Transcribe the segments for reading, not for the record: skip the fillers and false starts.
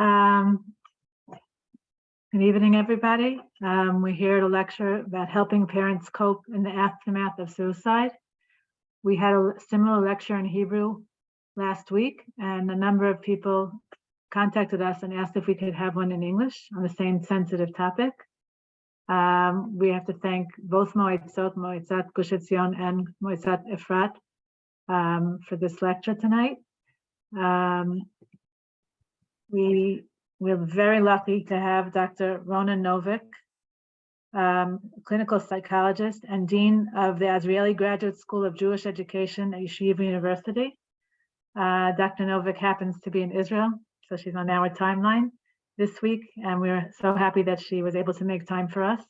Um, Good evening, everybody. We're here at a lecture about helping parents cope in the aftermath of suicide. We had a similar lecture in Hebrew last week, and a number of people contacted us and asked if we could have one in English on the same sensitive topic. We have to thank both Moitzot Gush Etzion and Moitzat Efrat for this lecture tonight. We're very lucky to have Dr. Ronen Novick, clinical psychologist and dean of the Azrieli Graduate School of Jewish Education at Yeshiva University. Dr. Novick happens to be in Israel, so she's on our timeline this week, and we're so happy that she was able to make time for us.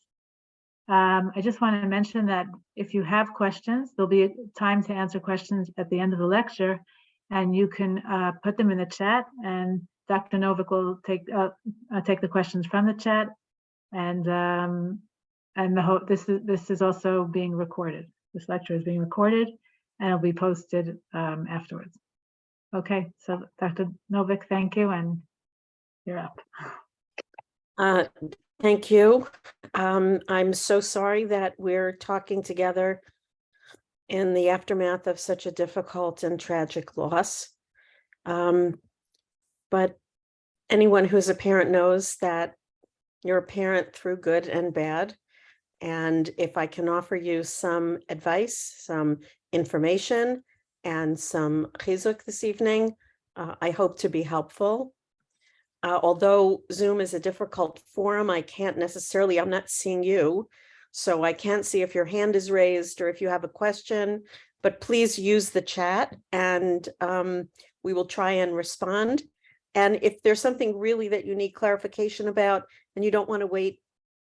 I just want to mention that if you have questions, there'll be time to answer questions at the end of the lecture, and you can put them in the chat, and Dr. Novick will take the questions from the chat, and this is also being recorded. This lecture is being recorded, and it'll be posted afterwards. Okay, so Dr. Novick, thank you, and you're up. Thank you. I'm so sorry that we're talking together in the aftermath of such a difficult and tragic loss. But anyone who's a parent knows that you're a parent through good and bad. And if I can offer you some advice, some information, and some chizuk this evening, I hope to be helpful. Although Zoom is a difficult forum, I'm not seeing you, so I can't see if your hand is raised or if you have a question, but please use the chat and we will try and respond. And if there's something really that you need clarification about and you don't want to wait,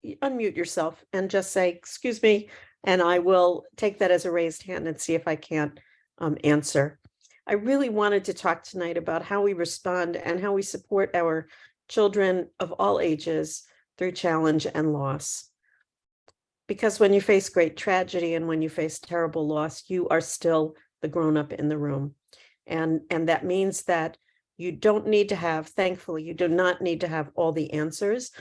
unmute yourself and just say, excuse me, and I will take that as a raised hand and see if I can't answer. I really wanted to talk tonight about how we respond and how we support our children of all ages through challenge and loss. Because when you face great tragedy and when you face terrible loss, you are still the grown-up in the room. And that means that you don't need to have, thankfully, you do not need to have all the answers,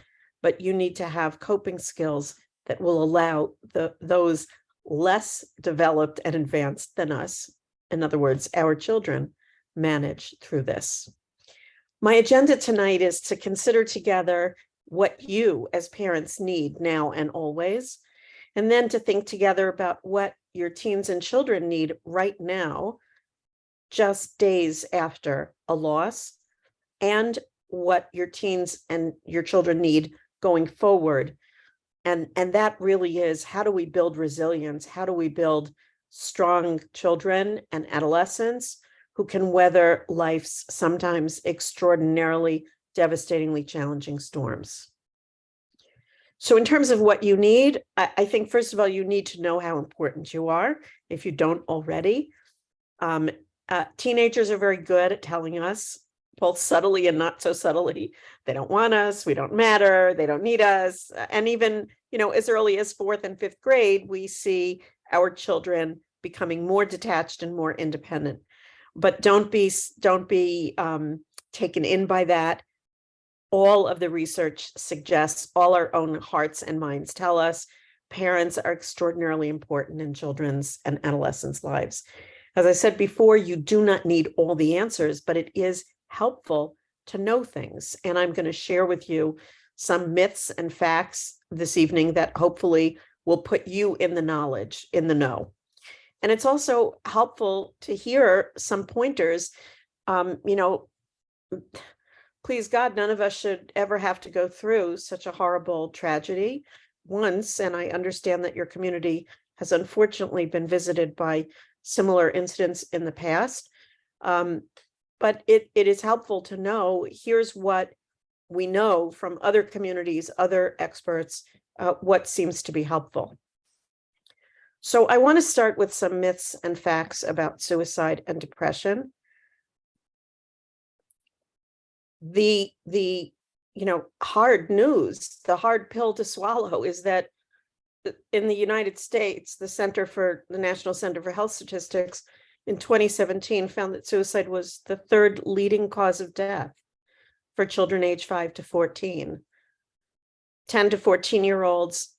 but you need to have coping skills that will allow those less developed and advanced than us, in other words, our children, manage through this. My agenda tonight is to consider together what you as parents need now and always, and then to think together about what your teens and children need right now, just days after a loss, and what your teens and your children need going forward. And that really is, how do we build resilience? How do we build strong children and adolescents who can weather life's sometimes extraordinarily, devastatingly challenging storms? So in terms of what you need, I think, first of all, you need to know how important you are, if you don't already. Teenagers are very good at telling us, both subtly and not so subtly, they don't want us, we don't matter, they don't need us. And even, as early as 4th and 5th grade, we see our children becoming more detached and more independent. But don't be taken in by that. All of the research suggests, all our own hearts and minds tell us, parents are extraordinarily important in children's and adolescents' lives. As I said before, you do not need all the answers, but it is helpful to know things. And I'm going to share with you some myths and facts this evening that hopefully will put you in the knowledge, in the know. And it's also helpful to hear some pointers. Please God, none of us should ever have to go through such a horrible tragedy once. And I understand that your community has unfortunately been visited by similar incidents in the past. But it is helpful to know, here's what we know from other communities, other experts, what seems to be helpful. So I want to start with some myths and facts about suicide and depression. The hard news, the hard pill to swallow is that in the United States, the National Center for Health Statistics in 2017 found that suicide was the 3rd leading cause of death for children age 5 to 14. 10 to 14-year-olds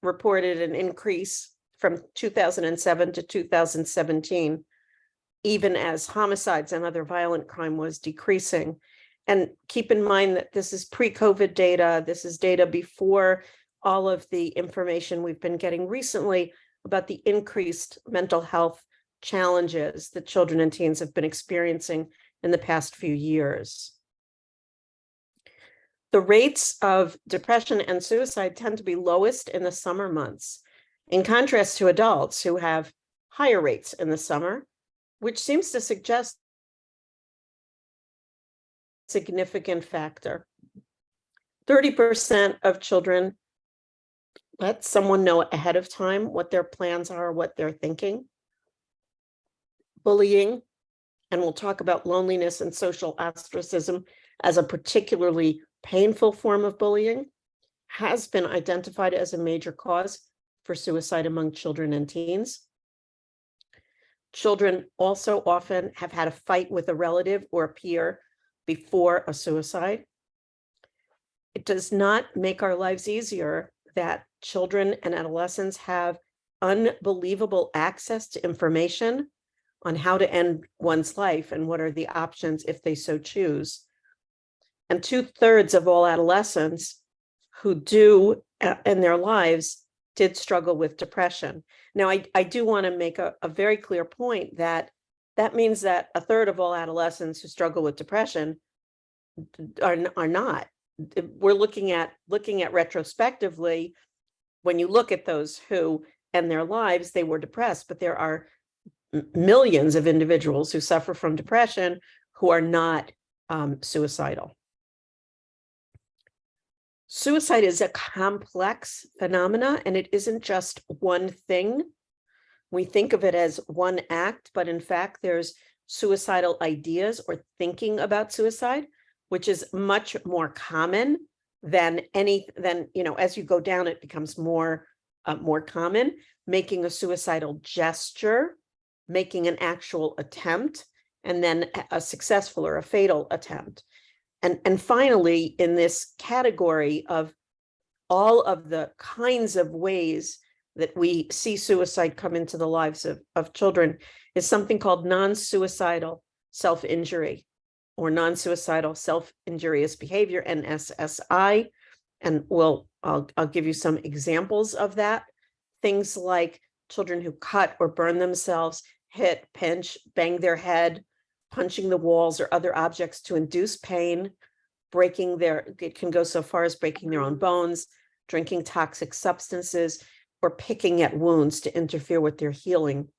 reported an increase from 2007 to 2017, even as homicides and other violent crime was decreasing. And keep in mind that this is pre-COVID data. This is data before all of the information we've been getting recently about the increased mental health challenges that children and teens have been experiencing in the past few years. The rates of depression and suicide tend to be lowest in the summer months, in contrast to adults who have higher rates in the summer, which seems to suggest a significant factor. 30% of children let someone know ahead of time what their plans are, what they're thinking. Bullying, and we'll talk about loneliness and social ostracism as a particularly painful form of bullying, has been identified as a major cause for suicide among children and teens. Children also often have had a fight with a relative or a peer before a suicide. It does not make our lives easier that children and adolescents have unbelievable access to information on how to end one's life and what are the options if they so choose. And 2/3 of all adolescents who do in their lives did struggle with depression. Now, I do want to make a very clear point that means that 1/3 of all adolescents who struggle with depression are not. We're looking at retrospectively, when you look at those who end their lives, they were depressed, but there are millions of individuals who suffer from depression who are not suicidal. Suicide is a complex phenomena, and it isn't just one thing. We think of it as one act, but in fact, there's suicidal ideas or thinking about suicide, which is much more common than as you go down, it becomes more common. Making a suicidal gesture, making an actual attempt, and then a successful or a fatal attempt. And finally, in this category of all of the kinds of ways that we see suicide come into the lives of children is something called non-suicidal self-injury or non-suicidal self-injurious behavior, NSSI. And I'll give you some examples of that. Things like children who cut or burn themselves, hit, pinch, bang their head, punching the walls or other objects to induce pain, it can go so far as breaking their own bones, drinking toxic substances, or picking at wounds to interfere with their healing.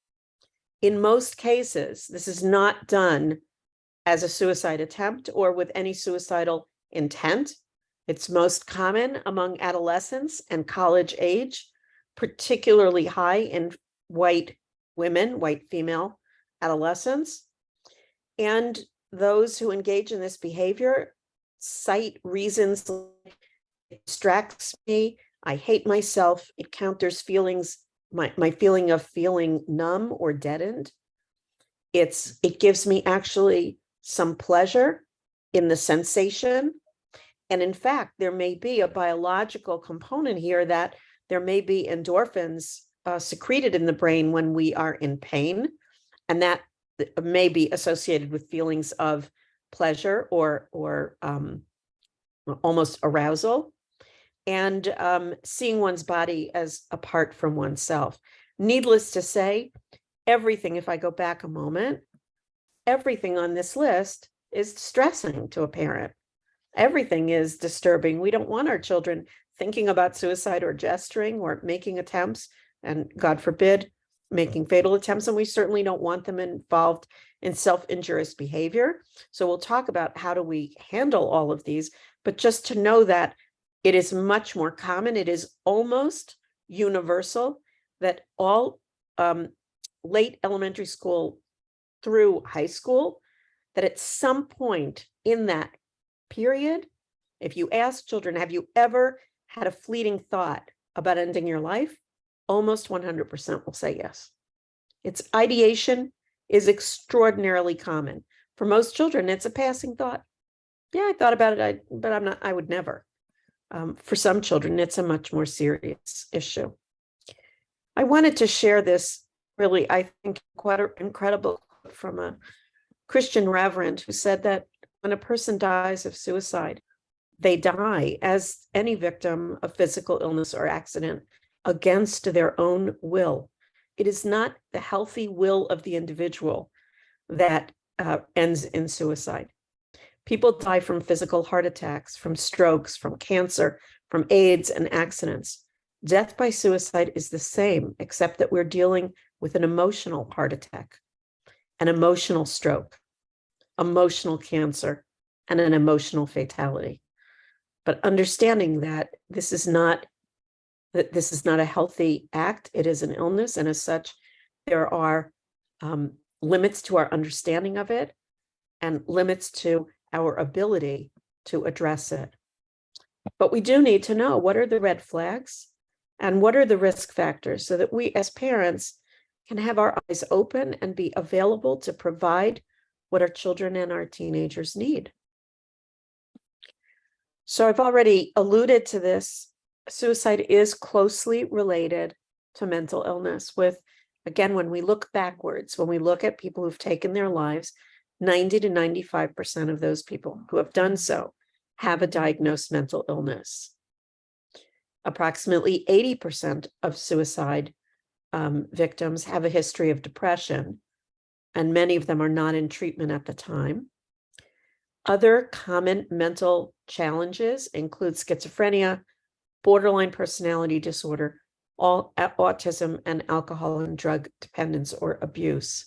In most cases, this is not done as a suicide attempt or with any suicidal intent. It's most common among adolescents and college age, particularly high in white women, white female adolescents. And those who engage in this behavior cite reasons like it distracts me, I hate myself, it counters feelings, my feeling of feeling numb or deadened. It gives me actually some pleasure in the sensation. And in fact, there may be a biological component here that there may be endorphins secreted in the brain when we are in pain, and that may be associated with feelings of pleasure or almost arousal, and seeing one's body as apart from oneself. Needless to say, everything, if I go back a moment, everything on this list is distressing to a parent. Everything is disturbing. We don't want our children thinking about suicide or gesturing or making attempts, and God forbid, making fatal attempts. And we certainly don't want them involved in self-injurious behavior. So we'll talk about how do we handle all of these, but just to know that it is much more common. It is almost universal that all late elementary school through high school, that at some point in that period, if you ask children, have you ever had a fleeting thought about ending your life? Almost 100% will say yes. Its ideation is extraordinarily common. For most children, it's a passing thought. yeah, I thought about it, but I would never. For some children, it's a much more serious issue. I wanted to share this really, I think, quite an incredible quote from a Christian reverend who said that when a person dies of suicide, they die as any victim of physical illness or accident against their own will. It is not the healthy will of the individual that ends in suicide. People die from physical heart attacks, from strokes, from cancer, from AIDS and accidents. Death by suicide is the same, except that we're dealing with an emotional heart attack, an emotional stroke, emotional cancer, and an emotional fatality. But understanding that this is not a healthy act, it is an illness, and as such, there are limits to our understanding of it and limits to our ability to address it. But we do need to know what are the red flags and what are the risk factors so that we as parents can have our eyes open and be available to provide what our children and our teenagers need. So I've already alluded to this. Suicide is closely related to mental illness with, again, when we look backwards, when we look at people who've taken their lives, 90 to 95% of those people who have done so have a diagnosed mental illness. Approximately 80% of suicide victims have a history of depression, and many of them are not in treatment at the time. Other common mental challenges include schizophrenia, borderline personality disorder, autism, and alcohol and drug dependence or abuse.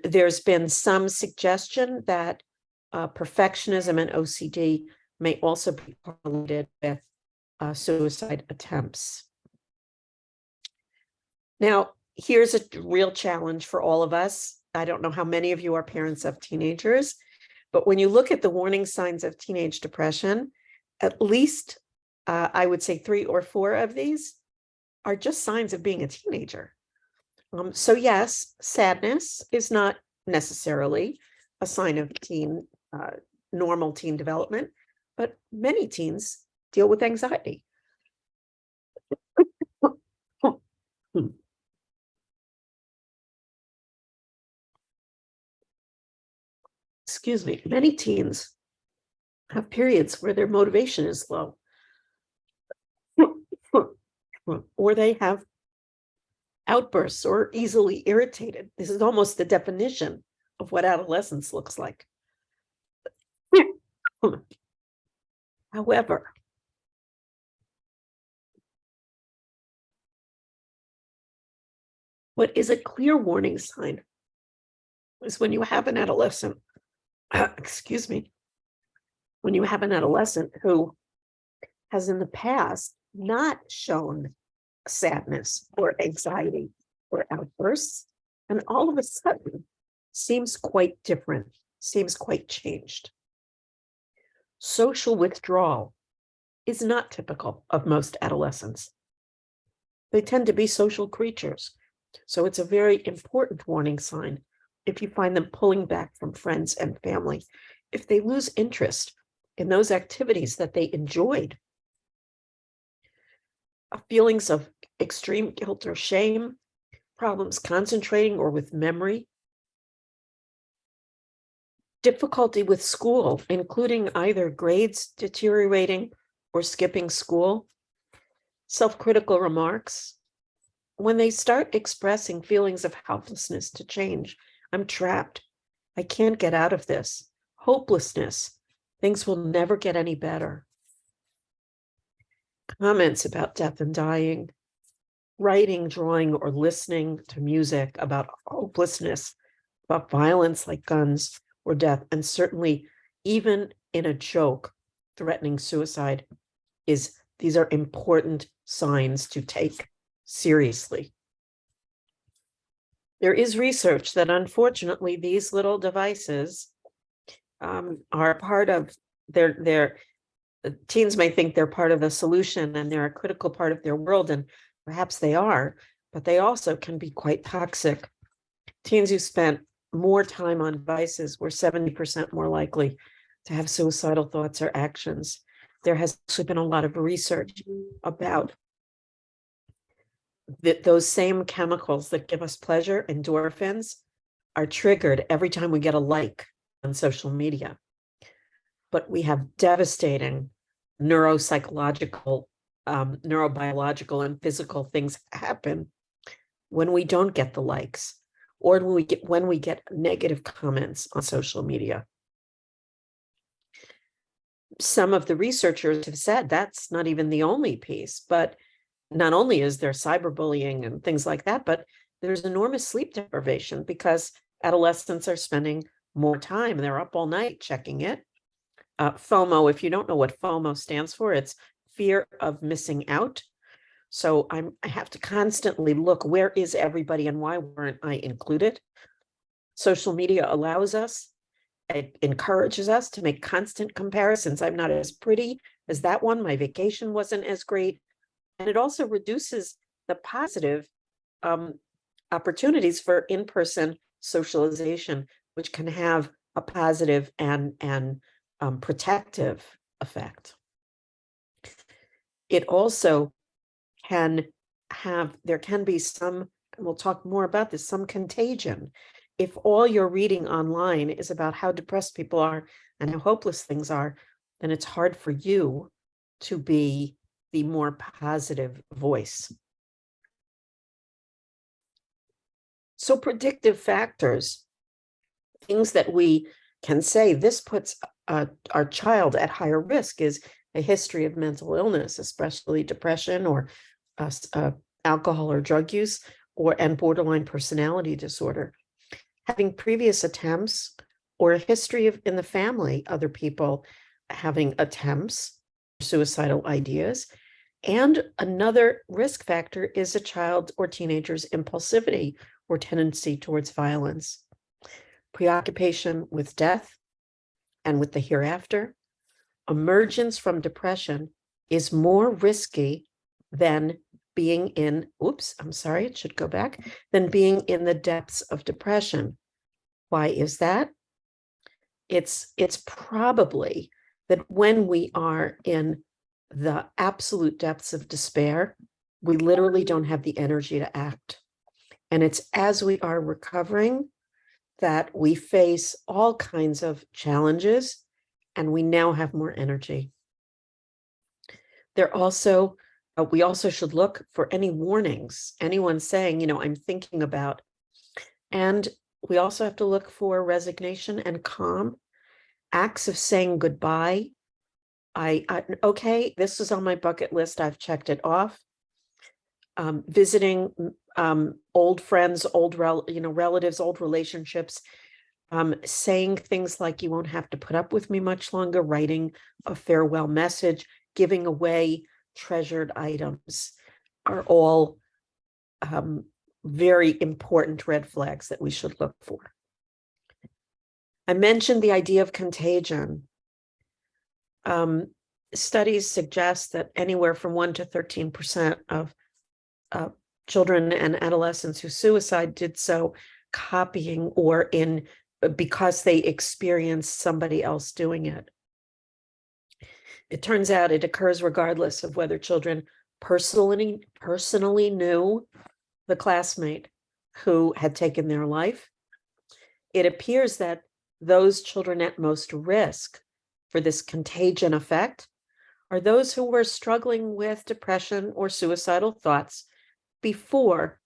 There's been some suggestion that perfectionism and OCD may also be correlated with suicide attempts. Now, here's a real challenge for all of us. I don't know how many of you are parents of teenagers, but when you look at the warning signs of teenage depression, at least I would say 3 or 4 of these are just signs of being a teenager. So yes, sadness is not necessarily a sign of normal teen development, but many teens deal with anxiety. Excuse me, many teens have periods where their motivation is low, or they have outbursts or easily irritated. This is almost the definition of what adolescence looks like. However, what is a clear warning sign is when you have an adolescent, excuse me, when you have an adolescent who has in the past not shown sadness or anxiety or outbursts, and all of a sudden seems quite different, seems quite changed. Social withdrawal is not typical of most adolescents. They tend to be social creatures. So it's a very important warning sign if you find them pulling back from friends and family, if they lose interest in those activities that they enjoyed, feelings of extreme guilt or shame, problems concentrating or with memory, difficulty with school, including either grades deteriorating or skipping school, self-critical remarks. When they start expressing feelings of helplessness to change, I'm trapped, I can't get out of this, hopelessness, things will never get any better. Comments about death and dying, writing, drawing, or listening to music about hopelessness, about violence like guns or death, and certainly even in a joke threatening suicide, these are important signs to take seriously. There is research that unfortunately these little devices are part of teens may think they're part of the solution and they're a critical part of their world, and perhaps they are, but they also can be quite toxic. Teens who spent more time on devices, we're 70% more likely to have suicidal thoughts or actions. There has actually been a lot of research about that those same chemicals that give us pleasure, endorphins, are triggered every time we get a like on social media. But we have devastating neuropsychological, neurobiological and physical things happen when we don't get the likes, or when we get negative comments on social media. Some of the researchers have said that's not even the only piece, but not only is there cyberbullying and things like that, but there's enormous sleep deprivation because adolescents are spending more time. They're up all night checking it. FOMO, if you don't know what FOMO stands for, it's fear of missing out. So I have to constantly look, where is everybody and why weren't I included? Social media allows us, it encourages us to make constant comparisons. I'm not as pretty as that one. My vacation wasn't as great. And it also reduces the positive opportunities for in-person socialization, which can have a positive and protective effect. It also can have, there can be some, and we'll talk more about this, some contagion. If all you're reading online is about how depressed people are and how hopeless things are, then it's hard for you to be the more positive voice. So predictive factors, things that we can say, this puts our child at higher risk, is a history of mental illness, especially depression or alcohol or drug use, and borderline personality disorder. Having previous attempts or a history of in the family, other people having attempts, suicidal ideas. And another risk factor is a child or teenager's impulsivity or tendency towards violence. Preoccupation with death and with the hereafter. Emergence from depression is more risky than being in, it should go back, than being in the depths of depression. Why is that? It's probably that when we are in the absolute depths of despair, we literally don't have the energy to act. And it's as we are recovering that we face all kinds of challenges and we now have more energy. We also should look for any warnings, anyone saying, I'm thinking about. And we also have to look for resignation and calm, acts of saying goodbye. Okay, this is on my bucket list. I've checked it off. Visiting old friends, relatives, old relationships, saying things like, you won't have to put up with me much longer, writing a farewell message, giving away treasured items are all very important red flags that we should look for. I mentioned the idea of contagion. Studies suggest that anywhere from 1% to 13% of children and adolescents who suicide did so copying or because they experienced somebody else doing it. It turns out it occurs regardless of whether children personally knew the classmate who had taken their life. It appears that those children at most risk for this contagion effect are those who were struggling with depression or suicidal thoughts before,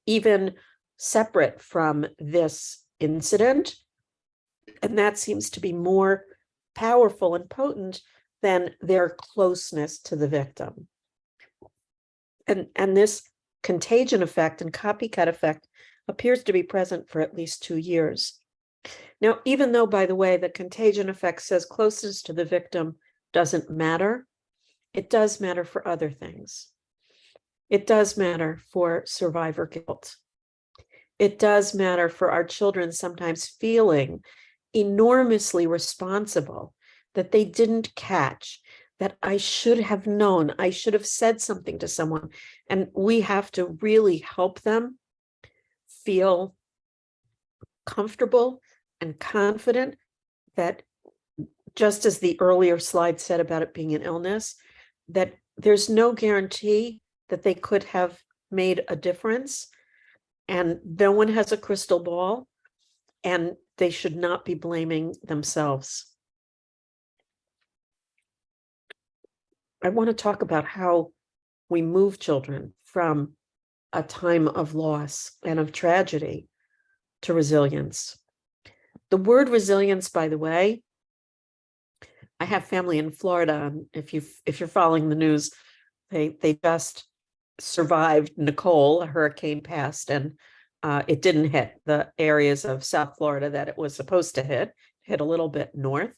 even separate from this incident. And that seems to be more powerful and potent than their closeness to the victim. And this contagion effect and copycat effect appears to be present for at least 2 years. Now, even though, by the way, the contagion effect says closeness to the victim doesn't matter, it does matter for other things. It does matter for survivor guilt. It does matter for our children sometimes feeling enormously responsible that they didn't catch, that I should have known, I should have said something to someone. And we have to really help them feel comfortable and confident that, just as the earlier slide said about it being an illness, that there's no guarantee that they could have made a difference, and no one has a crystal ball, and they should not be blaming themselves. I want to talk about how we move children from a time of loss and of tragedy to resilience. The word resilience, by the way, I have family in Florida, and if you're following the news, they just survived Nicole. A hurricane passed, and it didn't hit the areas of South Florida that it was supposed to hit a little bit north.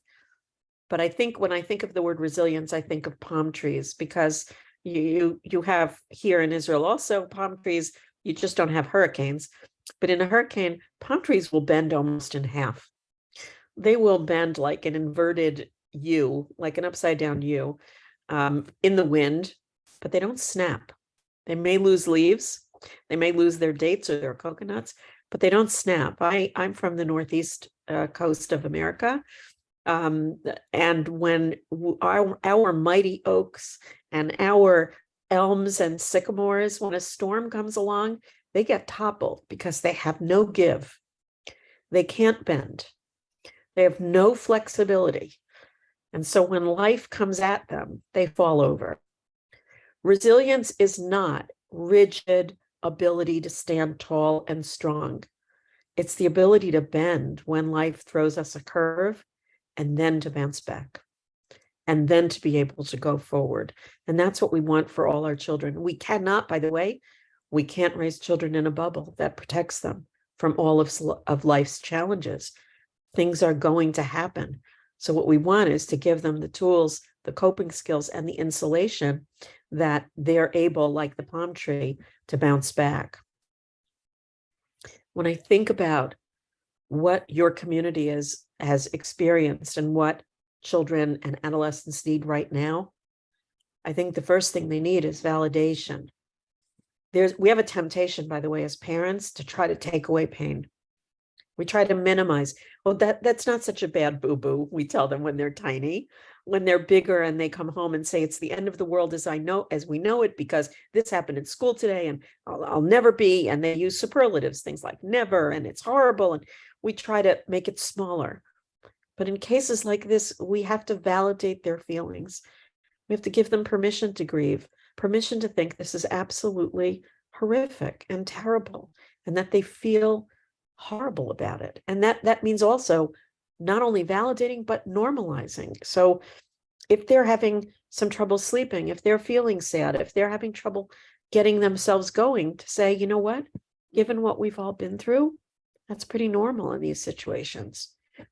But I think when I think of the word resilience, I think of palm trees, because you have here in Israel also palm trees. You just don't have hurricanes, but in a hurricane, palm trees will bend almost in half. They will bend like an inverted U, like an upside down U, in the wind, but they don't snap. They may lose leaves, they may lose their dates or their coconuts, but they don't snap. I'm from the northeast coast of America. And when our mighty oaks and our elms and sycamores, when a storm comes along, they get toppled because they have no give. They can't bend. They have no flexibility. And so when life comes at them, they fall over. Resilience is not rigid ability to stand tall and strong. It's the ability to bend when life throws us a curve, and then to bounce back, and then to be able to go forward. And that's what we want for all our children. We cannot, by the way, we can't raise children in a bubble that protects them from all of life's challenges. Things are going to happen. So what we want is to give them the tools, the coping skills, and the insulation that they're able, like the palm tree, to bounce back. When I think about what your community has experienced and what children and adolescents need right now, I think the first thing they need is validation. We have a temptation, by the way, as parents, to try to take away pain. We try to minimize. Well, that's not such a bad boo-boo, we tell them when they're tiny. When they're bigger and they come home and say, it's the end of the world as we know it, because this happened in school today, and I'll never be. And they use superlatives, things like never, and it's horrible. And we try to make it smaller. But in cases like this, we have to validate their feelings. We have to give them permission to grieve, permission to think this is absolutely horrific and terrible, and that they feel horrible about it. And that means also not only validating, but normalizing. So if they're having some trouble sleeping, if they're feeling sad, if they're having trouble getting themselves going, to say, you know what, given what we've all been through, that's pretty normal in these situations.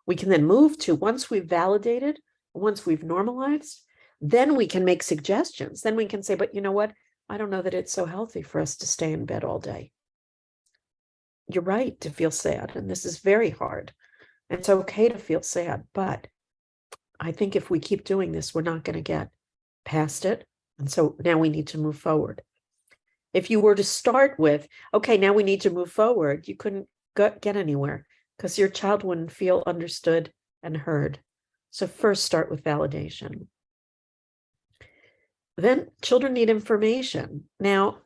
We can then move to, once we've validated, once we've normalized, then we can make suggestions. Then we can say, but you know what, I don't know that it's so healthy for us to stay in bed all day. You're right to feel sad, and this is very hard. It's okay to feel sad, but I think if we keep doing this, we're not going to get past it. And so now we need to move forward. If you were to start with, okay, now we need to move forward, you couldn't get anywhere, because your child wouldn't feel understood and heard. So first start with validation. Then children need information. Now,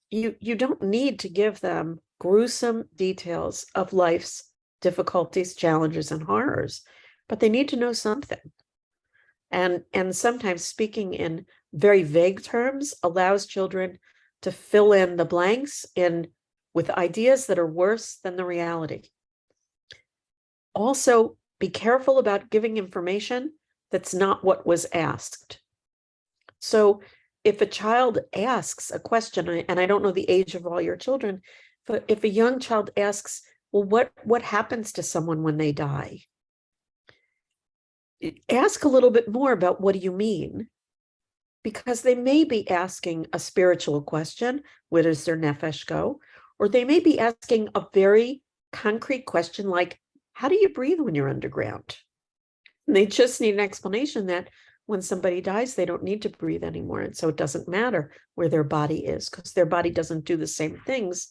you don't need to give them gruesome details of life's difficulties, challenges, and horrors, but they need to know something. And sometimes speaking in very vague terms allows children to fill in the blanks with ideas that are worse than the reality. Also, be careful about giving information that's not what was asked. So if a child asks a question, and I don't know the age of all your children, but if a young child asks, well, what happens to someone when they die? Ask a little bit more about what do you mean? Because they may be asking a spiritual question, where does their nefesh go? Or they may be asking a very concrete question like, how do you breathe when you're underground? And they just need an explanation that when somebody dies, they don't need to breathe anymore. And so it doesn't matter where their body is, because their body doesn't do the same things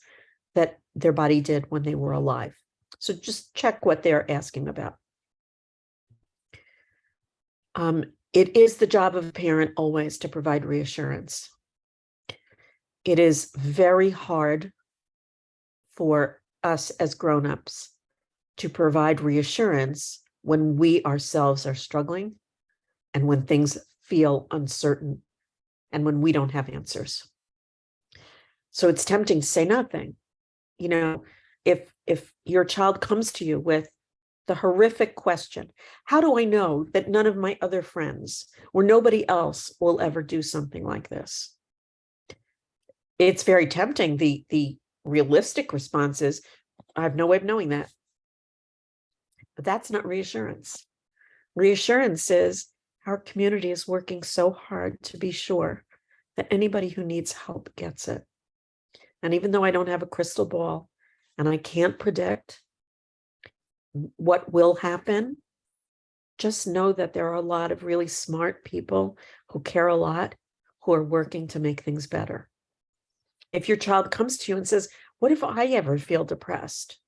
that their body did when they were alive. So just check what they're asking about. It is the job of a parent always to provide reassurance. It is very hard for us as grown-ups to provide reassurance when we ourselves are struggling and when things feel uncertain and when we don't have answers. So it's tempting to say nothing. You know, if your child comes to you with the horrific question, how do I know that none of my other friends or nobody else will ever do something like this? It's very tempting. The realistic response is, I have no way of knowing that. But that's not reassurance. Reassurance is our community is working so hard to be sure that anybody who needs help gets it. And even though I don't have a crystal ball and I can't predict what will happen, just know that there are a lot of really smart people who care a lot, who are working to make things better. If your child comes to you and says, what if I ever feel depressed?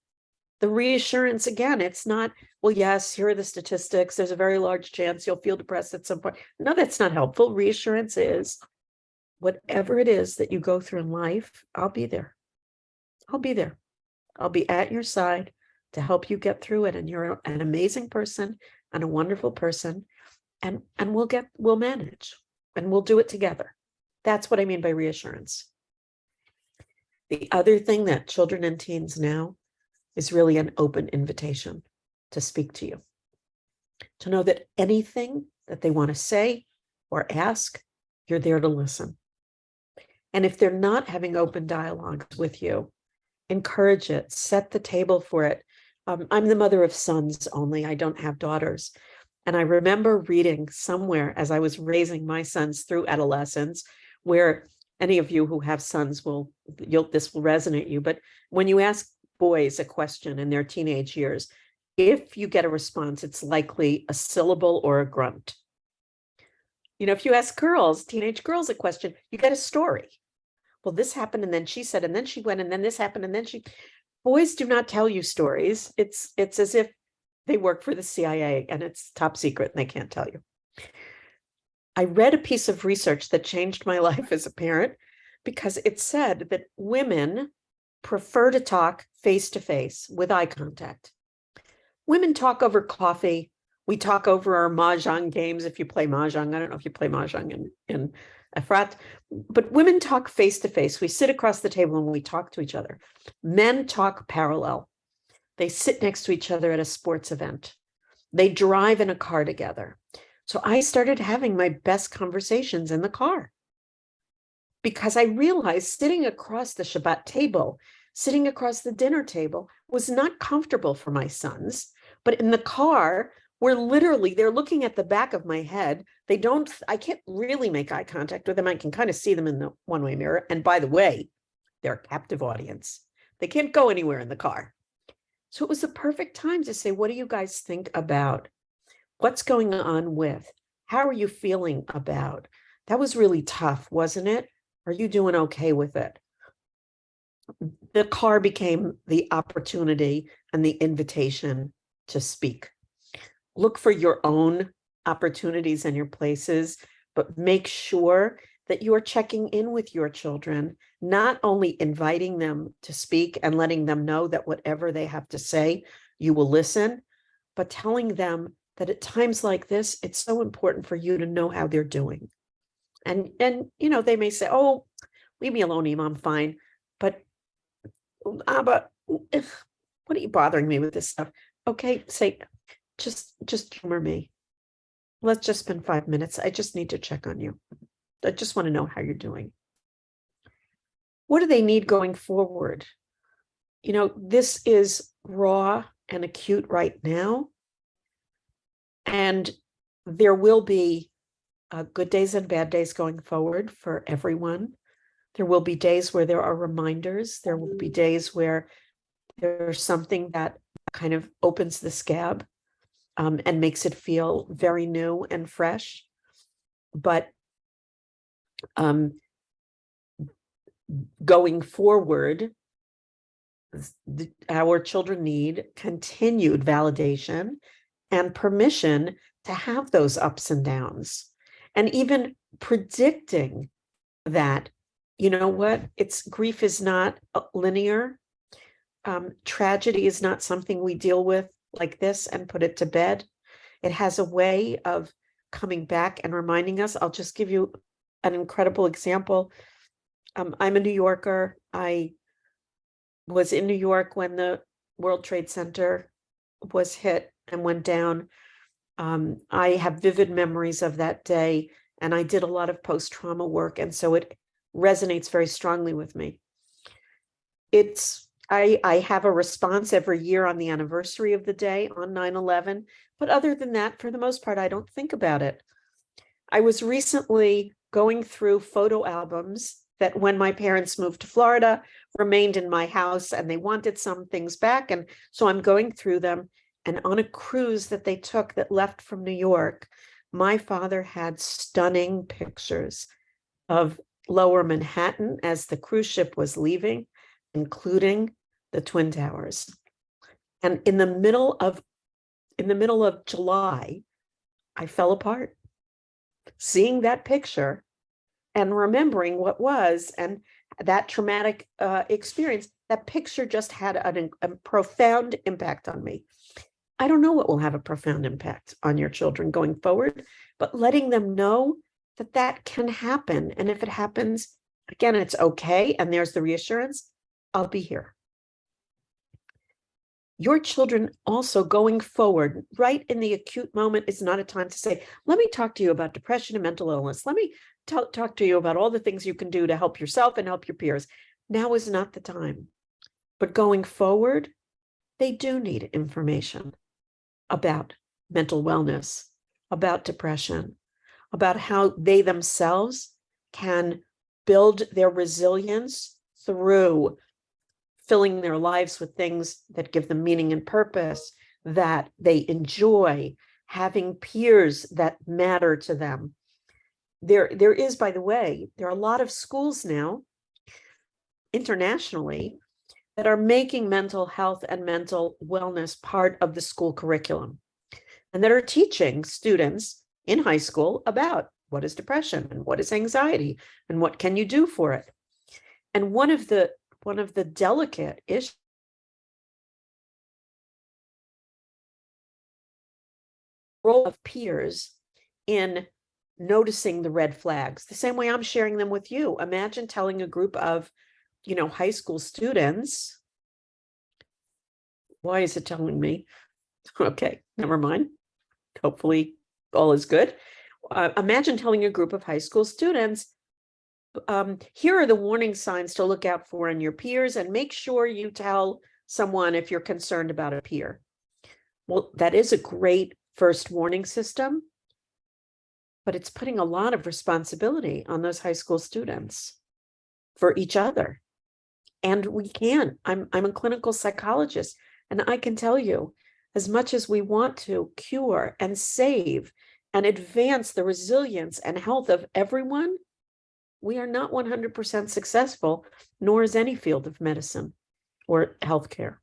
The reassurance, again, it's not, well, yes, here are the statistics. There's a very large chance you'll feel depressed at some point. No, that's not helpful. Reassurance is, whatever it is that you go through in life, I'll be there. I'll be there. I'll be at your side to help you get through it. And you're an amazing person and a wonderful person. And we'll manage and we'll do it together. That's what I mean by reassurance. The other thing that children and teens now is really an open invitation to speak to you, to know that anything that they want to say or ask, you're there to listen. And if they're not having open dialogues with you, encourage it, set the table for it. I'm the mother of sons only, I don't have daughters. And I remember reading somewhere as I was raising my sons through adolescence, where any of you who have sons this will resonate you. But when you ask boys a question in their teenage years, if you get a response, it's likely a syllable or a grunt. You know, if you ask teenage girls a question, you get a story. Well, this happened, and then she said, and then she went, and then this happened, and then she. Boys do not tell you stories. It's as if they work for the CIA and it's top secret and they can't tell you. I read a piece of research that changed my life as a parent because it said that women prefer to talk face to face with eye contact. Women talk over coffee. We talk over our mahjong games. If you play mahjong, I don't know if you play mahjong in Efrat, but women talk face to face. We sit across the table and we talk to each other. Men talk parallel. They sit next to each other at a sports event. They drive in a car together. So I started having my best conversations in the car because I realized sitting across the Shabbat table, sitting across the dinner table was not comfortable for my sons. But in the car, they're looking at the back of my head. I can't really make eye contact with them. I can kind of see them in the one-way mirror. And by the way, they're a captive audience. They can't go anywhere in the car. So it was the perfect time to say, what do you guys think about? What's going on with? How are you feeling about? That was really tough, wasn't it? Are you doing okay with it? The car became the opportunity and the invitation to speak. Look for your own opportunities and your places, but make sure that you are checking in with your children, not only inviting them to speak and letting them know that whatever they have to say, you will listen, but telling them that at times like this, it's so important for you to know how they're doing. And you know, they may say, oh, leave me alone, Em, I'm fine. But what are you bothering me with this stuff? Okay, say, just humor me. Let's just spend 5 minutes. I just need to check on you. I just want to know how you're doing. What do they need going forward? You know, this is raw and acute right now. And there will be good days and bad days going forward for everyone. There will be days where there are reminders. There will be days where there's something that kind of opens the scab and makes it feel very new and fresh. But going forward, our children need continued validation and permission to have those ups and downs, and even predicting that, you know what, grief is not linear. Tragedy is not something we deal with like this and put it to bed. It has a way of coming back and reminding us. I'll just give you an incredible example. I'm a New Yorker. I was in New York when the World Trade Center was hit and went down. I have vivid memories of that day, and I did a lot of post-trauma work, and so it resonates very strongly with me. I have a response every year on the anniversary of the day on 9/11, but other than that, for the most part, I don't think about it. I was recently going through photo albums that, when my parents moved to Florida, remained in my house, and they wanted some things back. And so I'm going through them. And on a cruise that they took that left from New York, my father had stunning pictures of Lower Manhattan as the cruise ship was leaving, including the Twin Towers. And in the middle of July, I fell apart. Seeing that picture and remembering what was, and that traumatic experience, that picture just had a profound impact on me. I don't know what will have a profound impact on your children going forward, but letting them know that that can happen. And if it happens, again, it's okay. And there's the reassurance, I'll be here. Your children also going forward, right in the acute moment, is not a time to say, let me talk to you about depression and mental illness. Let me talk to you about all the things you can do to help yourself and help your peers. Now is not the time. But going forward, they do need information about mental wellness, about depression, about how they themselves can build their resilience through filling their lives with things that give them meaning and purpose, that they enjoy, having peers that matter to them. There is, by the way, there are a lot of schools now internationally that are making mental health and mental wellness part of the school curriculum, and that are teaching students in high school about what is depression and what is anxiety and what can you do for it. And one of the delicate issues role of peers in noticing the red flags, the same way I'm sharing them with you. Imagine telling a group of, high school students. Why is it telling me? Okay, never mind. Hopefully all is good. Imagine telling a group of high school students, here are the warning signs to look out for in your peers, and make sure you tell someone if you're concerned about a peer. Well, that is a great first warning system, but it's putting a lot of responsibility on those high school students for each other. And we can. I'm a clinical psychologist, and I can tell you, as much as we want to cure and save and advance the resilience and health of everyone, we are not 100% successful, nor is any field of medicine or healthcare.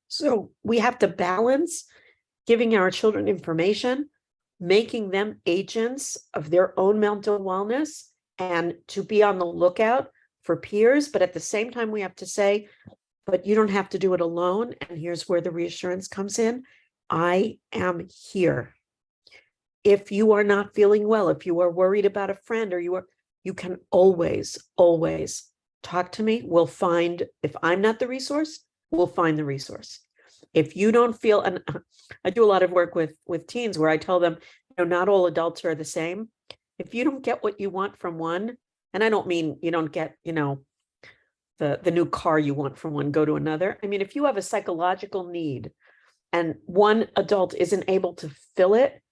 So we have to balance giving our children information, making them agents of their own mental wellness, and to be on the lookout for peers. But at the same time, we have to say, but you don't have to do it alone. And here's where the reassurance comes in. I am here. If you are not feeling well, if you are worried about a friend, or you can always talk to me. We'll find, if I'm not the resource, we'll find the resource. If you don't feel, and I do a lot of work with teens where I tell them, not all adults are the same. If you don't get what you want from one, and I don't mean you don't get, the new car you want from one, go to another. I mean, if you have a psychological need and one adult isn't able to fill it,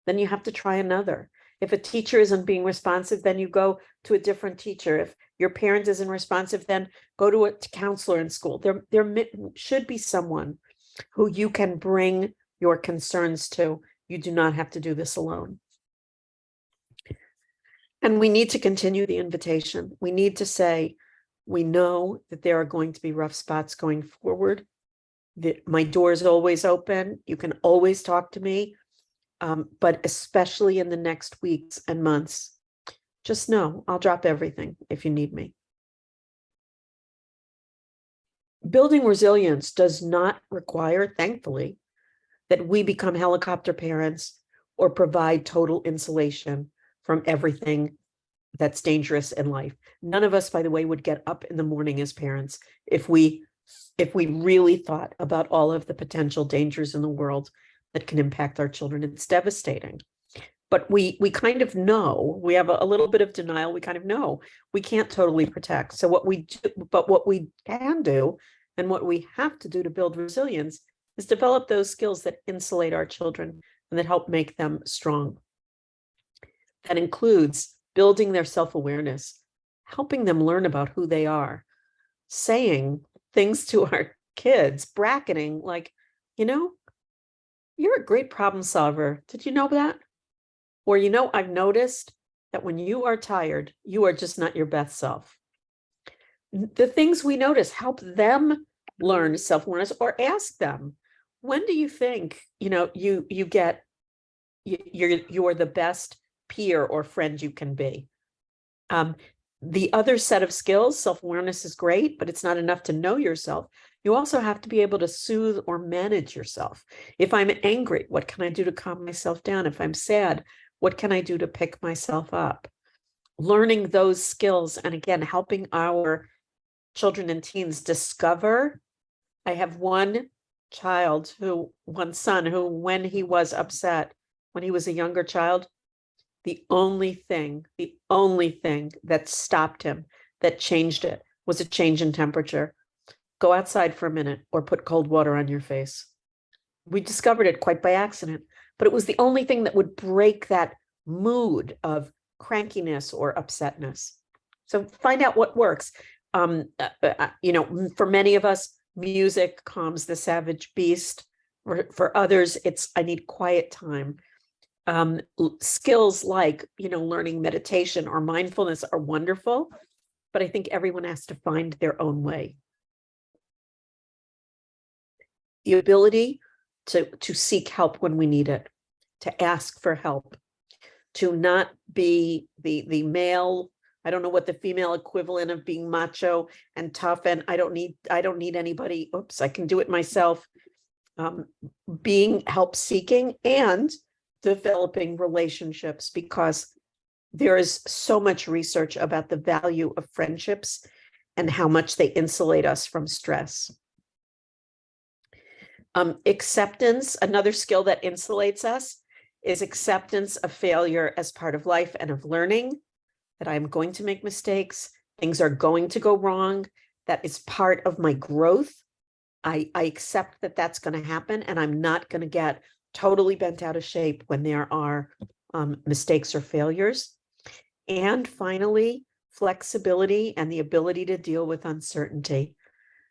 then you have to try another. If a teacher isn't being responsive, then you go to a different teacher. If your parent isn't responsive, then go to a counselor in school. There should be someone who you can bring your concerns to. You do not have to do this alone. And we need to continue the invitation. We need to say, We know that there are going to be rough spots going forward. That my door is always open. You can always talk to me. But especially in the next weeks and months, just know I'll drop everything if you need me. Building resilience does not require, thankfully, that we become helicopter parents or provide total insulation from everything that's dangerous in life. None of us, by the way, would get up in the morning as parents if we really thought about all of the potential dangers in the world that can impact our children. It's devastating. But we kind of know, we have a little bit of denial, we kind of know we can't totally protect. So what we do, but what we can do and what we have to do to build resilience is develop those skills that insulate our children and that help make them strong. That includes building their self-awareness, helping them learn about who they are, saying things to our kids, bracketing like, you're a great problem solver. Did you know that? Or, I've noticed that when you are tired, you are just not your best self. The things we notice help them learn self-awareness, or ask them, when do you think, you're the best peer or friend you can be? The other set of skills, self-awareness is great, but it's not enough to know yourself. You also have to be able to soothe or manage yourself. If I'm angry, what can I do to calm myself down? If I'm sad, what can I do to pick myself up? Learning those skills, and again, helping our children and teens discover. I have one son who, when he was upset, when he was a younger child, the only thing that stopped him, that changed it, was a change in temperature. Go outside for a minute or put cold water on your face. We discovered it quite by accident, but it was the only thing that would break that mood of crankiness or upsetness. So find out what works. For many of us, music calms the savage beast. For others, it's, I need quiet time. Skills like, learning meditation or mindfulness are wonderful, but I think everyone has to find their own way. The ability to seek help when we need it, to ask for help, to not be the male. I don't know what the female equivalent of being macho and tough, and I don't need anybody. Oops, I can do it myself. Being help seeking and developing relationships, because there is so much research about the value of friendships and how much they insulate us from stress. Acceptance, another skill that insulates us, is acceptance of failure as part of life and of learning, that I'm going to make mistakes, things are going to go wrong, that is part of my growth. I accept that that's going to happen, and I'm not going to get totally bent out of shape when there are mistakes or failures. And finally, flexibility and the ability to deal with uncertainty.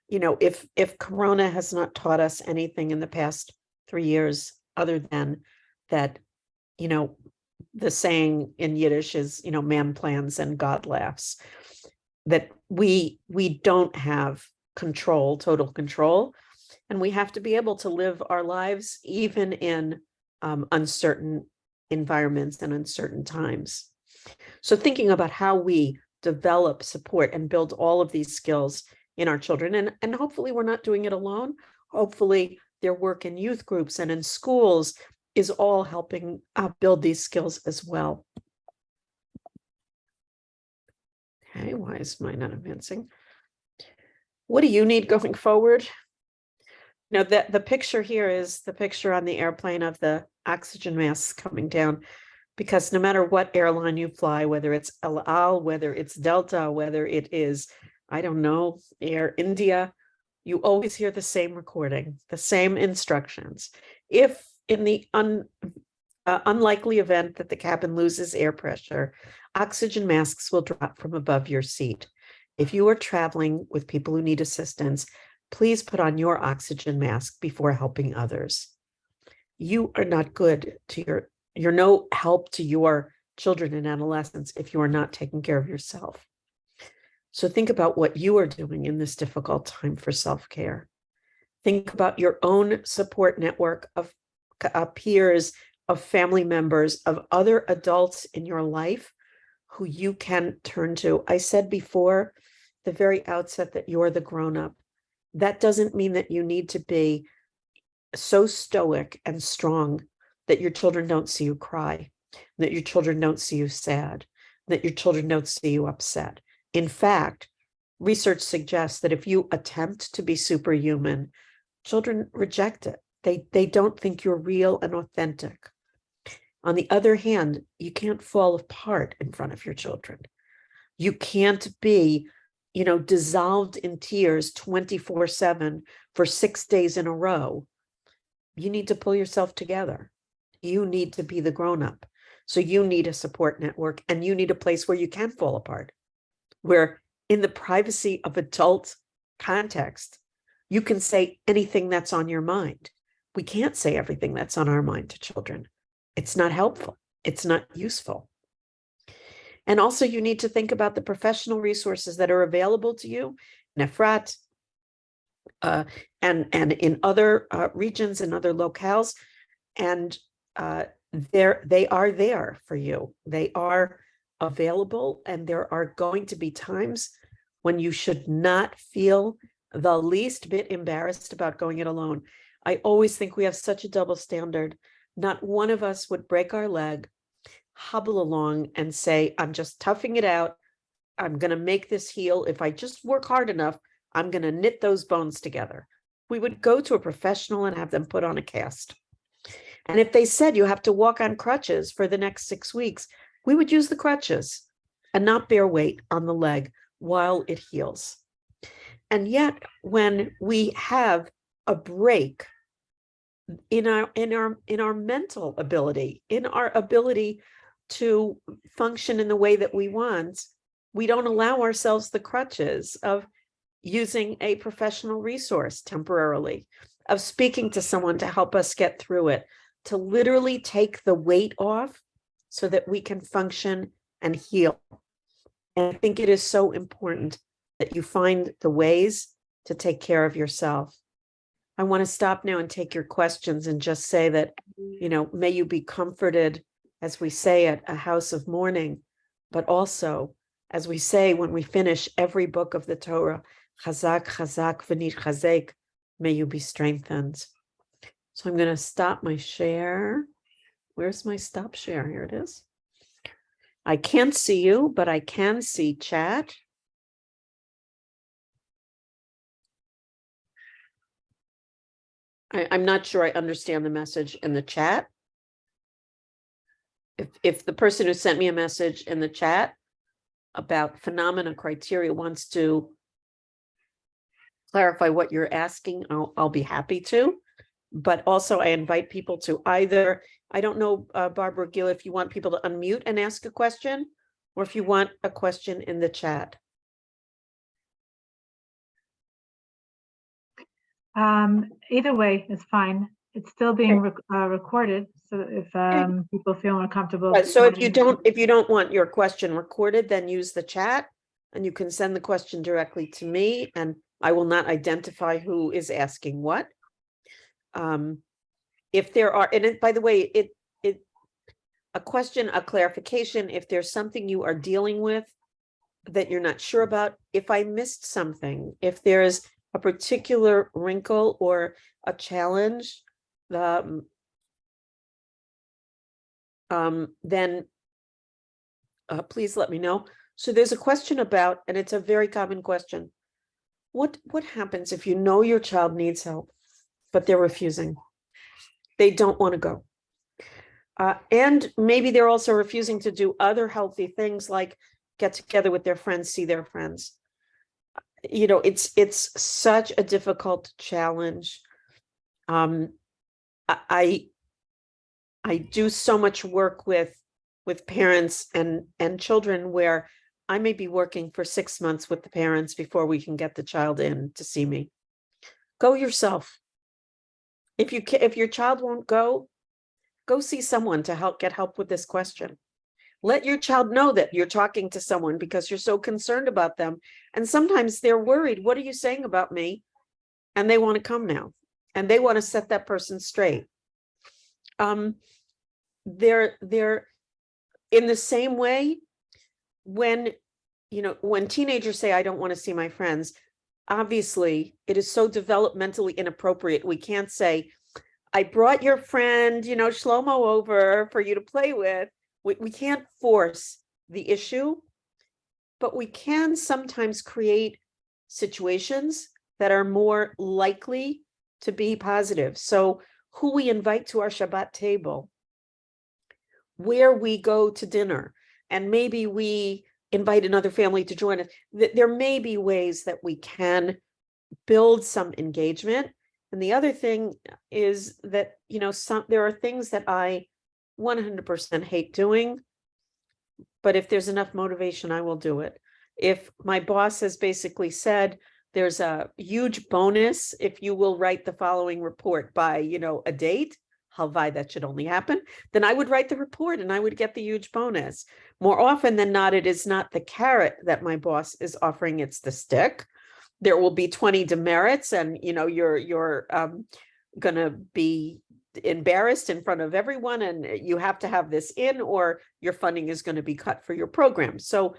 If Corona has not taught us anything in the past 3 years, other than that, the saying in Yiddish is, man plans and God laughs, that we don't have total control, and we have to be able to live our lives even in uncertain environments and uncertain times. So thinking about how we develop, support, and build all of these skills in our children, and hopefully we're not doing it alone. Hopefully their work in youth groups and in schools is all helping build these skills as well. Okay, why is mine not advancing? What do you need going forward? The picture here is the picture on the airplane of the oxygen masks coming down, because no matter what airline you fly, whether it's El Al, whether it's Delta, whether it is, I don't know, Air India, you always hear the same recording, the same instructions. If in the unlikely event that the cabin loses air pressure, oxygen masks will drop from above your seat. If you are traveling with people who need assistance, please put on your oxygen mask before helping others. You are not good to you're no help to your children and adolescents if you are not taking care of yourself. So think about what you are doing in this difficult time for self-care. Think about your own support network of peers, of family members, of other adults in your life who you can turn to. I said before, the very outset, that you're the grown-up. That doesn't mean that you need to be so stoic and strong that your children don't see you cry, that your children don't see you sad, that your children don't see you upset. In fact, research suggests that if you attempt to be superhuman, children reject it. They don't think you're real and authentic. On the other hand, you can't fall apart in front of your children. You can't be, dissolved in tears 24/7 for 6 days in a row. You need to pull yourself together. You need to be the grown-up. So you need a support network, and you need a place where you can fall apart, where in the privacy of adult context, you can say anything that's on your mind. We can't say everything that's on our mind to children. It's not helpful. It's not useful. And also, you need to think about the professional resources that are available to you, Nefrat, and in other regions and other locales. And they are there for you. They are available, and there are going to be times when you should not feel the least bit embarrassed about going it alone. I always think we have such a double standard. Not one of us would break our leg, hobble along, and say, I'm just toughing it out. I'm going to make this heal. If I just work hard enough, I'm going to knit those bones together. We would go to a professional and have them put on a cast. And if they said you have to walk on crutches for the next 6 weeks, we would use the crutches and not bear weight on the leg while it heals. And yet, when we have a break in our mental ability, in our ability to function in the way that we want, we don't allow ourselves the crutches of using a professional resource temporarily, of speaking to someone to help us get through it, to literally take the weight off so that we can function and heal. And I think it is so important that you find the ways to take care of yourself. I want to stop now and take your questions and just say that, may you be comforted, as we say at a house of mourning, but also, as we say when we finish every book of the Torah, Chazak, Chazak, V'nit Chazek, may you be strengthened. So I'm going to stop my share. Where's my stop share? Here it is. I can't see you, but I can see chat. I'm not sure I understand the message in the chat. If the person who sent me a message in the chat about phenomena criteria wants to clarify what you're asking, I'll be happy to. But also, I invite people to either, I don't know, Barbara Gill, if you want people to unmute and ask a question, or if you want a question in the chat. Either way is fine. It's still being recorded, so if people feel more comfortable. Right, so if you don't want your question recorded, then use the chat, and you can send the question directly to me, and I will not identify who is asking what. If there are, and by the way, a question, a clarification, if there's something you are dealing with that you're not sure about, if I missed something, if there's a particular wrinkle or a challenge, then please let me know. So there's a question about, and it's a very common question. What happens if you know your child needs help, but they're refusing? They don't want to go. And maybe they're also refusing to do other healthy things like get together with their friends, see their friends. It's such a difficult challenge. I do so much work with parents and children where I may be working for 6 months with the parents before we can get the child in to see me. Go yourself. If your child won't go see someone to get help with this question. Let your child know that you're talking to someone because you're so concerned about them. And sometimes they're worried, what are you saying about me? And they want to come now, and they want to set that person straight. They're in the same way when, when teenagers say, I don't want to see my friends, obviously it is so developmentally inappropriate. We can't say, I brought your friend, Shlomo over for you to play with. We can't force the issue, but we can sometimes create situations that are more likely to be positive. So who we invite to our Shabbat table, where we go to dinner, and maybe we invite another family to join us. There may be ways that we can build some engagement. And the other thing is that, there are things that I 100% hate doing, but if there's enough motivation, I will do it. If my boss has basically said, there's a huge bonus if you will write the following report by, a date, halvai, that should only happen, then I would write the report and I would get the huge bonus. More often than not, it is not the carrot that my boss is offering, it's the stick. There will be 20 demerits, and you're gonna be embarrassed in front of everyone, and you have to have this in, or your funding is going to be cut for your program. So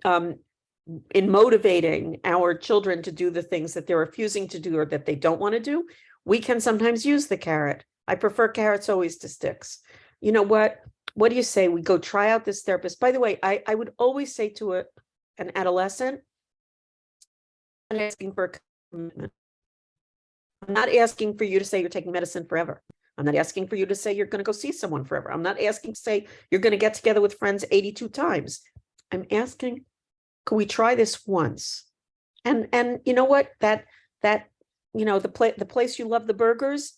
in motivating our children to do the things that they're refusing to do or that they don't want to do, we can sometimes use the carrot. I prefer carrots always to sticks. You know what? What do you say? We go try out this therapist. By the way, I would always say to an adolescent, I'm not asking for a commitment. I'm not asking for you to say you're taking medicine forever. I'm not asking for you to say you're going to go see someone forever. I'm not asking to say you're going to get together with friends 82 times. I'm asking, could we try this once? And you know what? That the place you love the burgers,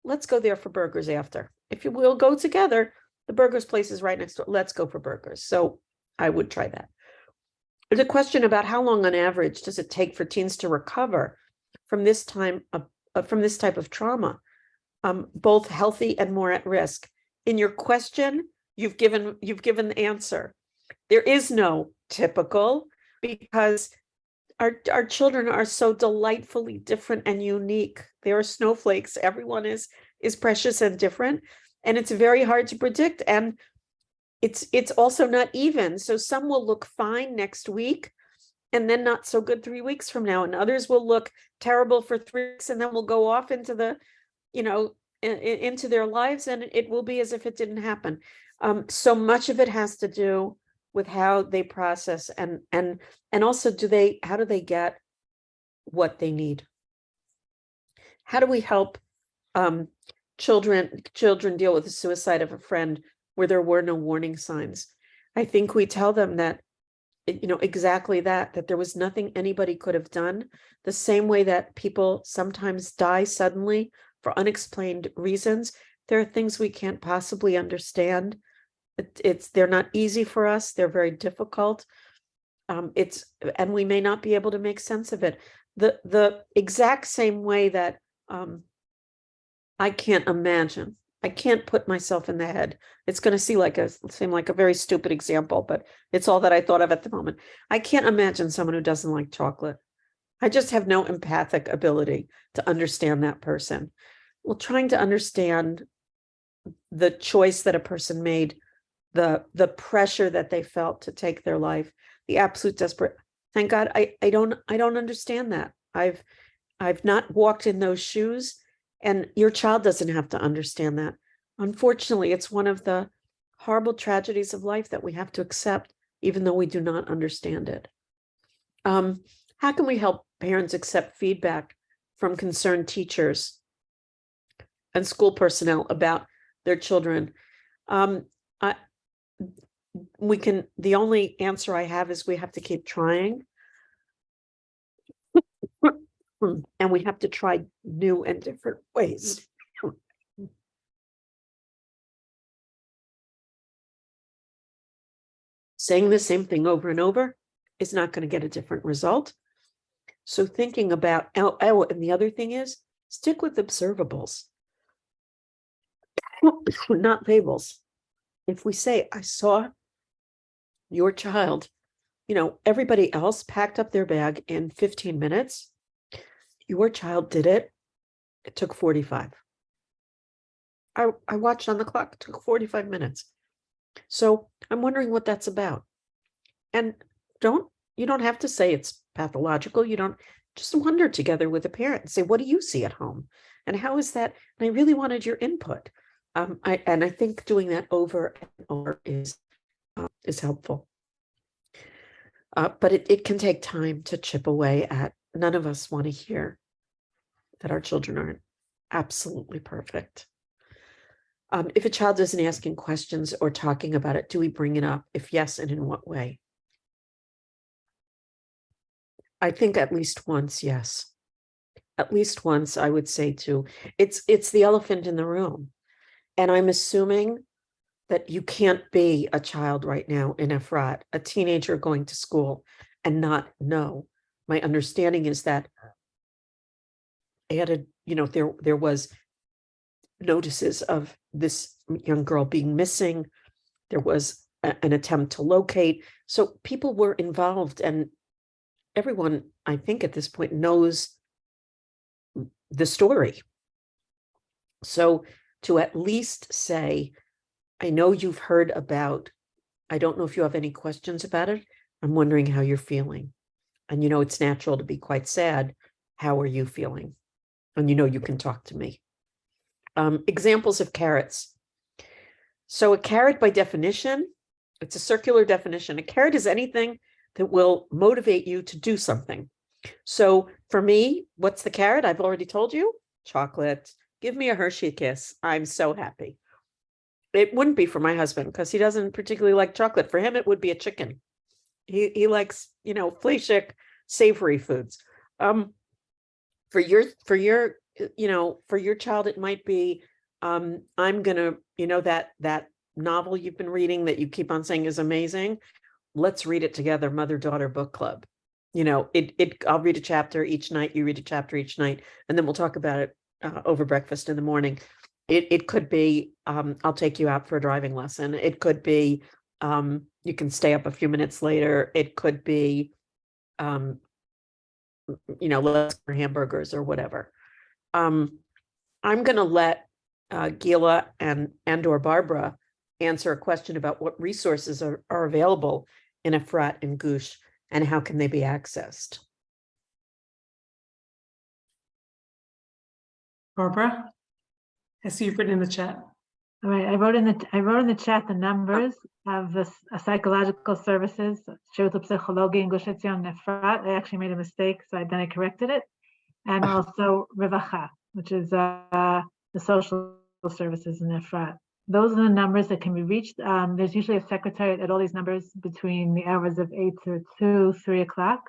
let's go there for burgers after. If you will go together, the burgers place is right next door. Let's go for burgers. So I would try that. There's a question about how long on average does it take for teens to recover from this type of trauma, both healthy and more at risk. In your question, you've given the answer. There is no typical, because our children are so delightfully different and unique. They are snowflakes. Everyone is precious and different, and it's very hard to predict. And it's also not even. So some will look fine next week, and then not so good 3 weeks from now, and others will look terrible for 3 weeks, and then will go off into the, into their lives, and it will be as if it didn't happen. So much of it has to do with how they process, and also how do they get what they need? How do we help children deal with the suicide of a friend where there were no warning signs? I think we tell them that, exactly that there was nothing anybody could have done. The same way that people sometimes die suddenly for unexplained reasons, there are things we can't possibly understand. They're not easy for us. They're very difficult. And we may not be able to make sense of it. The exact same way that I can't imagine. I can't put myself in the head. It's going to seem like a very stupid example, but it's all that I thought of at the moment. I can't imagine someone who doesn't like chocolate. I just have no empathic ability to understand that person. Well, trying to understand the choice that a person made, the pressure that they felt to take their life, the absolute desperate. Thank God I don't understand that. I've not walked in those shoes. And your child doesn't have to understand that. Unfortunately, it's one of the horrible tragedies of life that we have to accept, even though we do not understand it. How can we help parents accept feedback from concerned teachers and school personnel about their children? The only answer I have is we have to keep trying. And we have to try new and different ways. Saying the same thing over and over is not going to get a different result. So thinking about, and the other thing is, stick with observables, not labels. if we say, I saw your child, everybody else packed up their bag in 15 minutes. Your child did it. It took 45. I watched on the clock, it took 45 minutes. So I'm wondering what that's about. And you don't have to say it's pathological. You don't, just wonder together with a parent and say, what do you see at home? And how is that? And I really wanted your input. I think doing that over and over is helpful. But it can take time to chip away at. None of us want to hear that our children aren't absolutely perfect. If a child isn't asking questions or talking about it, do we bring it up? If yes, and in what way? I think at least once, yes. At least once, I would say too. It's the elephant in the room. And I'm assuming that you can't be a child right now in Efrat, a teenager going to school and not know. My understanding is that added, there was notices of this young girl being missing. There was an attempt to locate. So people were involved, and everyone, I think at this point, knows the story. So to at least say, I know you've heard about, I don't know if you have any questions about it. I'm wondering how you're feeling. And it's natural to be quite sad. How are you feeling? And you can talk to me. Examples of carrots. So a carrot, by definition, it's a circular definition. A carrot is anything that will motivate you to do something. So for me, what's the carrot? I've already told you, chocolate. Give me a Hershey kiss. I'm so happy. It wouldn't be for my husband because he doesn't particularly like chocolate. For him, it would be a chicken. He likes, fleishik, savory foods. For your child, it might be, I'm gonna, that novel you've been reading that you keep on saying is amazing. Let's read it together, mother-daughter book club. I'll read a chapter each night. You read a chapter each night, and then we'll talk about it over breakfast in the morning. It could be, I'll take you out for a driving lesson. It could be, you can stay up a few minutes later. It could be, let's for hamburgers or whatever. I'm going to let Gila and or Barbara answer a question about what resources are available in Efrat and Gush and how can they be accessed. Barbara, I see you've written in the chat. All right, I wrote in the chat the numbers of the psychological services, Shirat Psychology in Gush Etzion and Efrat. I actually made a mistake, so then I corrected it. And also Revacha, which is the social services in Efrat. Those are the numbers that can be reached. There's usually a secretary at all these numbers between the hours of 8 to 2, 3 o'clock.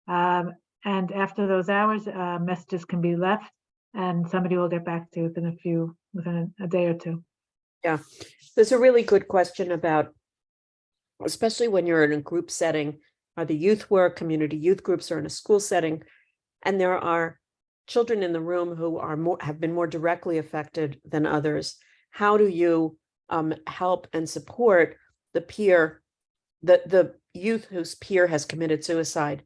And after those hours, messages can be left and somebody will get back to you within a day or two. Yeah, there's a really good question about, especially when you're in a group setting, either youth work, community youth groups, or in a school setting, and there are children in the room who have been more directly affected than others. How do you help and support the youth whose peer has committed suicide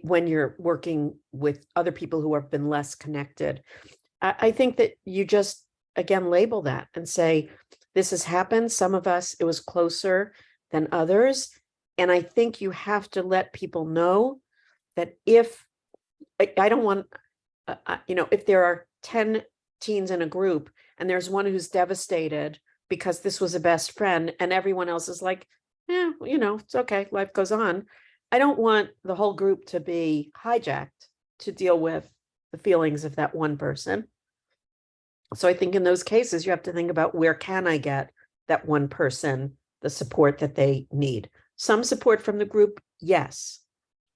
when you're working with other people who have been less connected? I think that you just, again, label that and say, this has happened. Some of us, it was closer than others. And I think you have to let people know that if, I don't want, if there are 10 teens in a group and there's one who's devastated because this was a best friend and everyone else is like, it's okay, life goes on. I don't want the whole group to be hijacked to deal with the feelings of that one person. So I think in those cases, you have to think about, where can I get that one person the support that they need? Some support from the group, yes,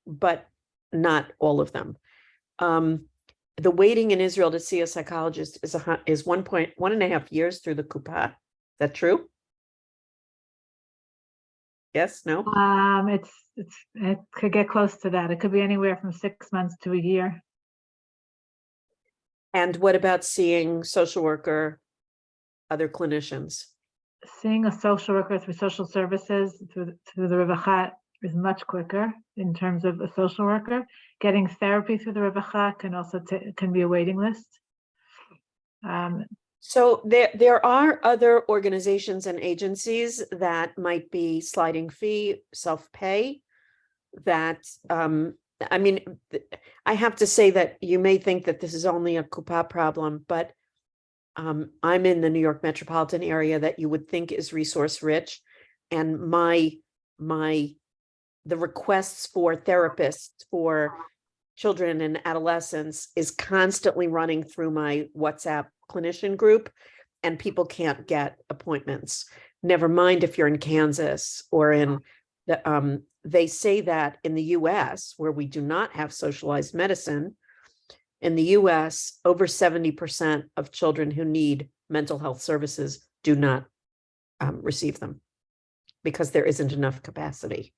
but not all of them. The waiting in Israel to see a psychologist is 1.5 years through the Kuppah. Is that true? Yes, no? It could get close to that. It could be anywhere from 6 months to a year. And what about seeing social worker, other clinicians? seeing a social worker through social services, through the Revachat is much quicker in terms of a social worker. Getting therapy through the Revachat can also can be a waiting list. So there are other organizations and agencies that might be sliding fee, self-pay, that, I mean, I have to say that you may think that this is only a Kupa problem, but I'm in the New York metropolitan area that you would think is resource rich. And the requests for therapists for children and adolescents is constantly running through my WhatsApp clinician group, and people can't get appointments. Never mind if you're in Kansas or in the, they say that in the US, where we do not have socialized medicine, in the US, over 70% of children who need mental health services do not receive them because there isn't enough capacity.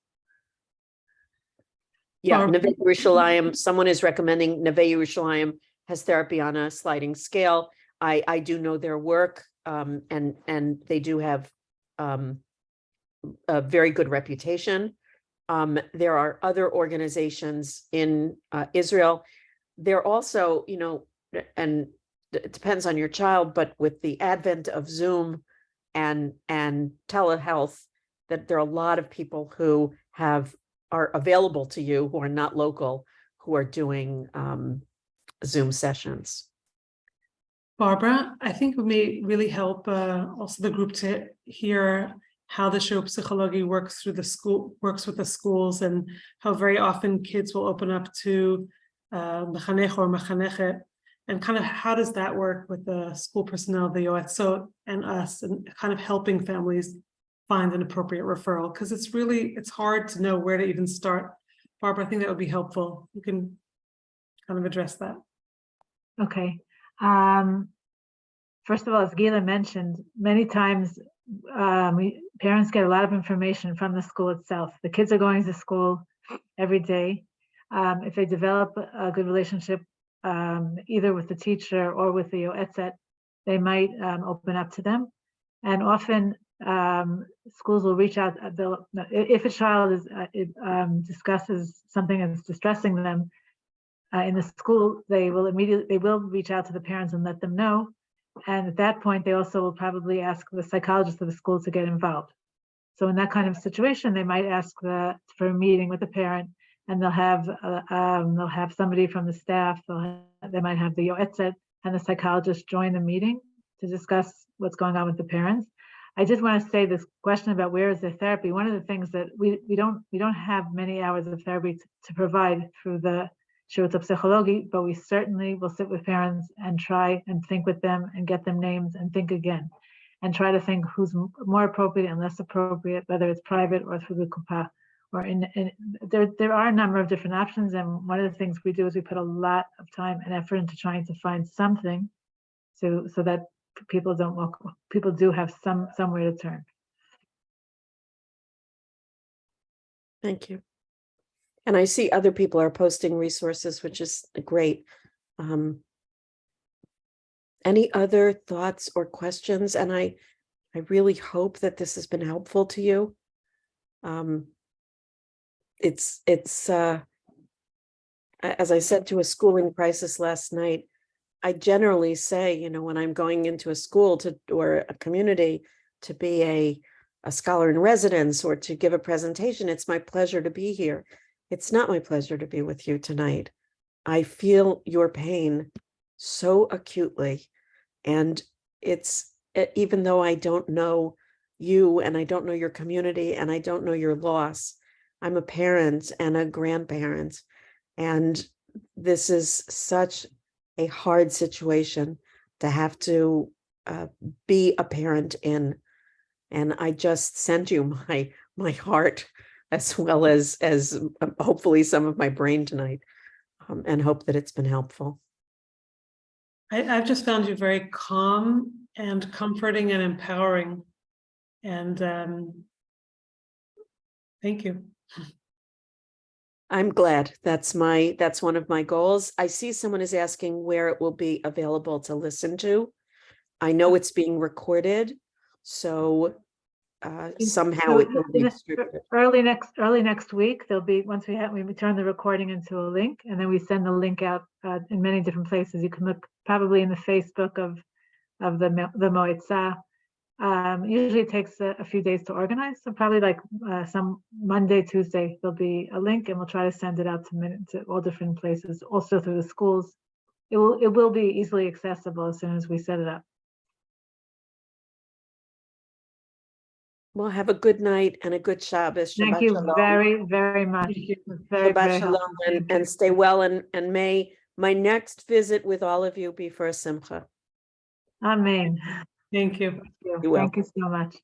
Yeah, Neve Yerushalayim, someone is recommending Neve Yerushalayim has therapy on a sliding scale. I do know their work, and they do have a very good reputation. There are other organizations in Israel. They're also, you know, and it depends on your child, but with the advent of Zoom and telehealth, that there are a lot of people who are available to you who are not local, who are doing Zoom sessions. Barbara, I think it may really help also the group to hear how the Shiur Psichology works with the schools, and how very often kids will open up to mechanech or mechanechet, and kind of how does that work with the school personnel, the yoetzot, and us, and kind of helping families find an appropriate referral, because it's hard to know where to even start. Barbara, I think that would be helpful. You can kind of address that. Okay. First of all, as Gila mentioned, many times parents get a lot of information from the school itself. The kids are going to school every day. If they develop a good relationship, either with the teacher or with the yoetzet, they might open up to them. And often schools will reach out. If a child discusses something that's distressing them in the school, they will reach out to the parents and let them know. And at that point, they also will probably ask the psychologist of the school to get involved. So in that kind of situation, they might ask for a meeting with the parent, and they'll have somebody from the staff. They might have the yoetzet and the psychologist join the meeting to discuss what's going on with the parents. I just want to say this question about where is the therapy. One of the things that we don't have many hours of therapy to provide through the Shiur Psichology, but we certainly will sit with parents and try and think with them and get them names and think again, and try to think who's more appropriate and less appropriate, whether it's private or through the Kupa. Or there are a number of different options, and one of the things we do is we put a lot of time and effort into trying to find something, so that people do have somewhere to turn. Thank you. And I see other people are posting resources, which is great. Any other thoughts or questions? And I really hope that this has been helpful to you. It's as I said to a school in crisis last night, I generally say, you know, when I'm going into a school or a community to be a scholar in residence or to give a presentation, it's my pleasure to be here. It's not my pleasure to be with you tonight. I feel your pain so acutely. And it's, even though I don't know you and I don't know your community and I don't know your loss, I'm a parent and a grandparent. And this is such a hard situation to have to be a parent in. And I just send you my heart, as well as hopefully some of my brain tonight, and hope that it's been helpful. I've just found you very calm and comforting and empowering. And thank you. I'm glad. That's one of my goals. I see someone is asking where it will be available to listen to. I know it's being recorded. So somehow So it will be in the- distributed. Early next week, there'll be, once we turn the recording into a link, and then we send the link out in many different places. You can look probably in the Facebook of the Moitzah. Usually it takes a few days to organize, so probably like some Monday, Tuesday, there'll be a link, and we'll try to send it out to all different places, also through the schools. It will be easily accessible as soon as we set it up. Well, have a good night and a good Shabbos. Thank Shabbat you shalom. very, very much. Thank you. Very, Shabbat very shalom helpful. and stay well, and may my next visit with all of you be for a simcha. Amen. Thank you. You're Thank you so much.